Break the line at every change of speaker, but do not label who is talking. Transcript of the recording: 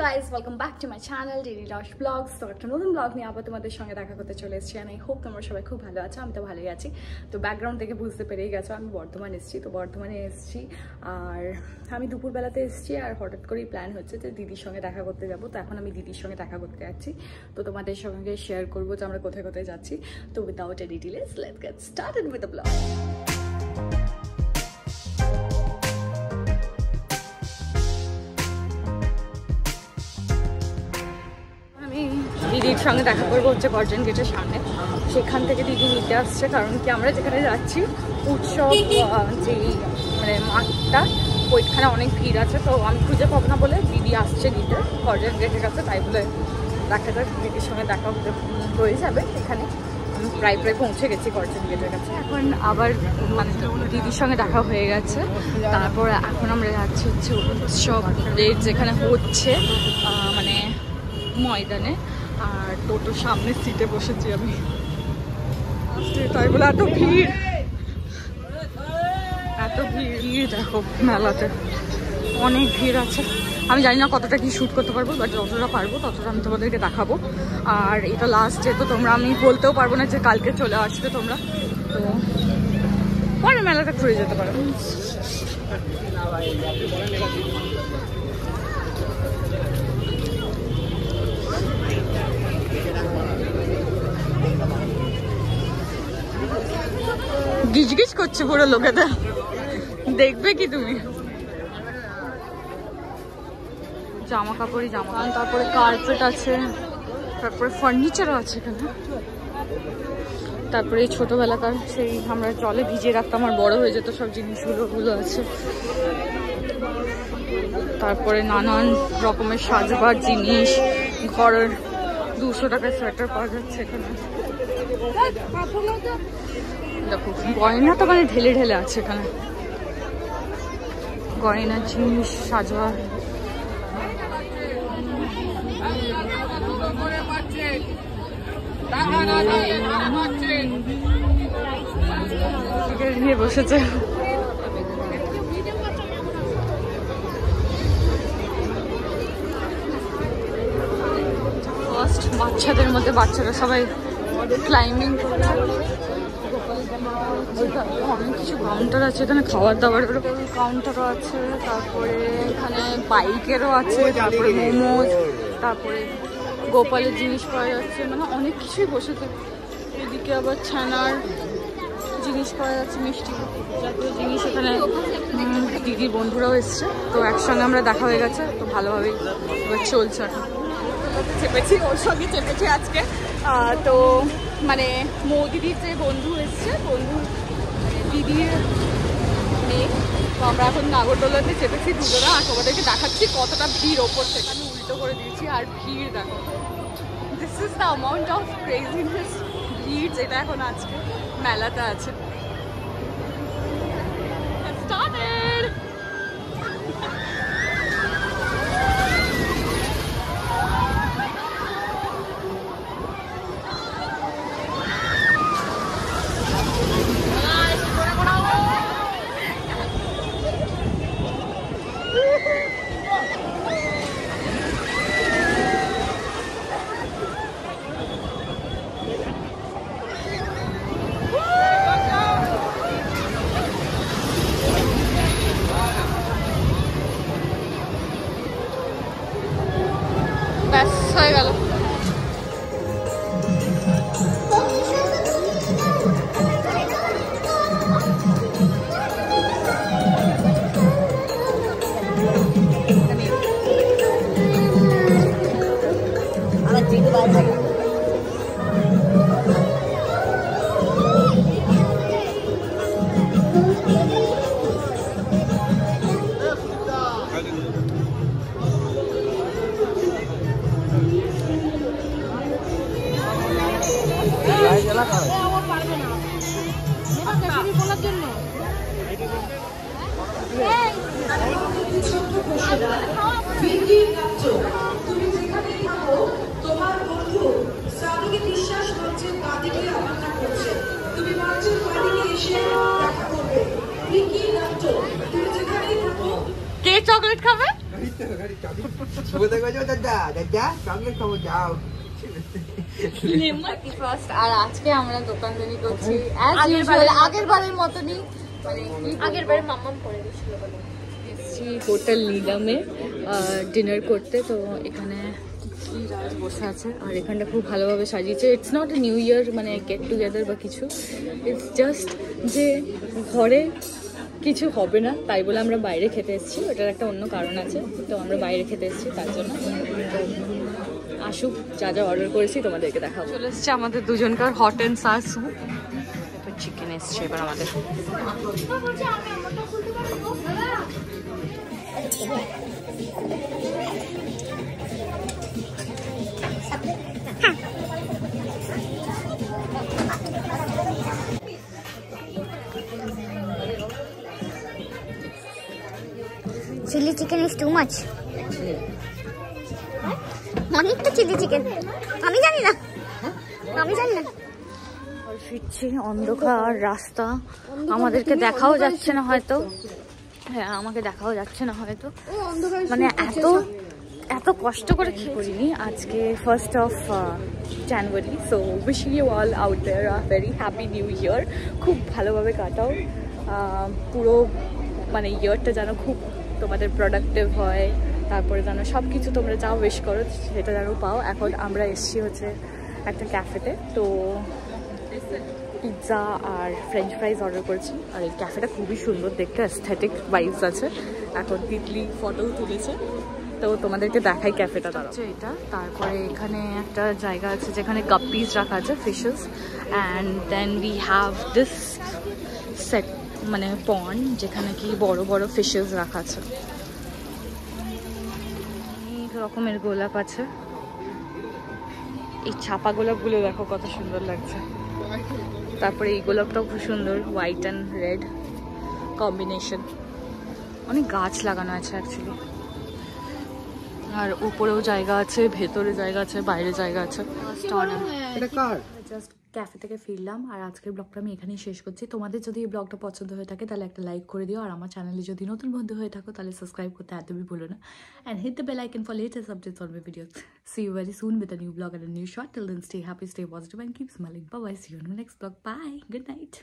Guys, welcome back to my channel daily রস blogs. তো একটা নতুন ব্লগ নিয়ে আবার তোমাদের সঙ্গে দেখা করতে চলে এসেছি। আর আই হোপ তোমরা সবাই খুব ভালো আছো। আমি তো ভালোই আছি। তো ব্যাকগ্রাউন্ড থেকে বুঝতে পেরেই গেছো আমি বর্ধমানে এসেছি। তো বর্ধমানে এসেছি আর আমি দুপুরবেলাতে এসেছি আর হঠাৎ করেই প্ল্যান হচ্ছে যে দিদির সঙ্গে দেখা করতে যাবো। তো এখন আমি দিদির সঙ্গে দেখা করতে যাচ্ছি। তো তোমাদের সঙ্গে শেয়ার করবো যে আমরা কোথায় কোথায় যাচ্ছি। তো without any ডিলেস let's get started with the blog. দিদির সঙ্গে দেখা করবো হচ্ছে গর্জন গেটের সামনে। সেখান থেকে দিদি নিতে আসছে, কারণ কি আমরা যেখানে যাচ্ছি উৎসব যেই মানে মাঠটা ওইখানে অনেক ভিড় আছে। তো আমি খুঁজে পাবো না বলে দিদি আসছে নিতে গর্জন গেটের কাছে। তাই বলে দেখা যাক, দিদির সঙ্গে দেখা হয়ে যাবে। এখানে আমি প্রায় পৌঁছে গেছি গর্জন গেটের কাছে। এখন আবার মানে দিদির সঙ্গে দেখা হয়ে গেছে। তারপর এখন আমরা যাচ্ছি হচ্ছে উৎসবের যেখানে হচ্ছে মানে ময়দানে। আর টোটোর সামনের সিটে বসেছি আমি, তাই বলে এত ভিড় দেখো মেলাতে অনেক ভিড় আছে। আমি জানি না কতটা কি শ্যুট করতে পারবো, বাট যতটা পারবো ততটা আমি তোমাদেরকে দেখাবো। আর এটা লাস্ট ডে, তো তোমরা আমি বলতেও পারবো না যে কালকে চলে আসবে তোমরা। তো পরে মেলাটা ঘুরে যেতে পারো। গিজগিজ করছে পুরো লোকেদের, দেখবে কি তুমি? জামা কাপড়, তারপরে কার্পেট আছে, তারপরে ফার্নিচারও আছে এখানে। তারপরে ছোটবেলাকার সেই আমরা জলে ভিজিয়ে রাখতাম আর বড় হয়ে যেত সব জিনিসগুলো আছে। তারপরে নানান রকমের সাজবার জিনিস, ঘরের 200 টাকার সোয়েটার পাওয়া যাচ্ছে এখানে। দেখো গয়না তো মানে ঢেলে ঢেলে আছে এখানে, গয়নার জিনিস সাজবার। নিয়ে বসেছে বাচ্চাদের মধ্যে, বাচ্চারা সবাই ক্লাইম্বিং করছে। অনেক কিছু কাউন্টার আছে এখানে, খাবার দাবারের কাউন্টারও আছে। তারপরে এখানে বাইকেরও আছে, তারপরে মোমোজ, তারপরে গোপালের জিনিস পাওয়া যাচ্ছে, মানে অনেক কিছুই বসেছে। এদিকে আবার ছানার জিনিস পাওয়া যাচ্ছে, মিষ্টি জাতীয় জিনিস। এখানে দিদির বন্ধুরাও এসছে, তো একসঙ্গে আমরা দেখা হয়ে গেছে। তো ভালোভাবেই এবার চলছে। চেপেছি, ওর সঙ্গে চেপেছি আজকে। তো মানে দিদির যে বন্ধু এসছে, বন্ধু মানে দিদির মেয়ে। তো আমরা এখন নাগরদোলাতে চেপেছি দুজনা। আর তোমাদেরকে দেখাচ্ছি কতটা ভিড় ওপর থেকে। আমি উল্টো করে দিয়েছি আর ভিড় দেখো। This is the amount of craziness, ভিড় যেটা এখন আজকে মেলাতে আছে। স্টার্টেড। ব্যাস হয়ে গেল। তুমি যেখানেই থাকো তোমার বন্ধু শ্রাবণী বিশ্বাস মঞ্চের বাদিকে অপেক্ষা করছে। তুমি মঞ্চের বাদিকে এসে দেখা করবে। কে চকলেট খাবে? আর আজকে আমরা দোকানদারি করছি আগের বারের মতনই, আগের বারে মাম্মাম করে দিয়েছিল বলে এসছি হোটেল নিলামে ডিনার করতে। তো এখানে বসে আছে আর এখানটা খুব ভালোভাবে সাজিয়েছে। It's not a new year মানে গেট টুগেদার বা কিছু, ইটস জাস্ট যে ঘরে কিছু হবে না তাই বলে আমরা বাইরে খেতে এসেছি, ওটার একটা অন্য কারণ আছে। তো আমরা বাইরে খেতে এসেছি তার জন্য। আসুক, যা যা অর্ডার করেছি তোমাদেরকে দেখাবো। চলে এসছে আমাদের দুজনকার হট অ্যান্ড সার স্যুপ, এবার চিকেন এসছে এবার আমাদের।
Chili chicken is too much. অনেক তো চিলি চিকেন, আমি জানি না।
ফিরছি, অন্ধকার রাস্তা, আমাদেরকে দেখাও যাচ্ছে না হয়তো। হ্যাঁ, আমাকে দেখাও যাচ্ছে না হয়তো, মানে এত কষ্ট করে খেয়ে করিনি। আজকে 1st of January, so wishing you all out there a very happy new year. খুব ভালোভাবে কাটাও, পুরো মানে ইয়ারটা যেন খুব তোমাদের প্রোডাক্টিভ হয়, তারপরে যেন সব কিছু তোমরা যা উইশ করো সেটা যেন পাও। এখন আমরা এসছি হচ্ছে একটা ক্যাফেতে, তো পিৎজা আর ফ্রেঞ্চ ফ্রাইজ অর্ডার করেছি। আর এই ক্যাফেটা খুবই সুন্দর দেখতে, অ্যাস্থেটিক ভাইবস আছে। এখন তিতলি ফটো তুলেছে, তো তোমাদেরকে দেখাই ক্যাফেটা তারা এটা। তারপরে এখানে একটা জায়গা আছে যেখানে গাপ্পিস রাখা আছে, fishes, and then we have this set মানে পন্ড যেখানে কি বড় বড় ফিশেস রাখা আছে। অনেক রকমের গোলাপ আছে, এই ছাপা গোলাপগুলো দেখো কত সুন্দর লাগছে। তারপরে এই গোলাপটাও খুব সুন্দর, হোয়াইট অ্যান্ড রেড কম্বিনেশন। অনেক গাছ লাগানো আছে অ্যাকচুয়ালি, আর উপরেও জায়গা আছে, ভেতরে জায়গা আছে, বাইরে জায়গা আছে। জাস্ট ক্যাফে থেকে ফিরলাম, আর আজকের ব্লগটা আমি এখানেই শেষ করছি। তোমাদের যদি এই ব্লগটা পছন্দ হয়ে থাকে তাহলে একটা লাইক করে দিও, আর আমার চ্যানেলে যদি নতুন বন্ধু হয়ে থাকো তাহলে সাবস্ক্রাইব করতে একদমই ভুলো না, and hit the bell icon for latest updates on my videos. See you very soon with a new vlog and a new shot. Till then, stay happy, stay positive, and keep smiling. Bye bye. See you in the next vlog. Bye. Good night.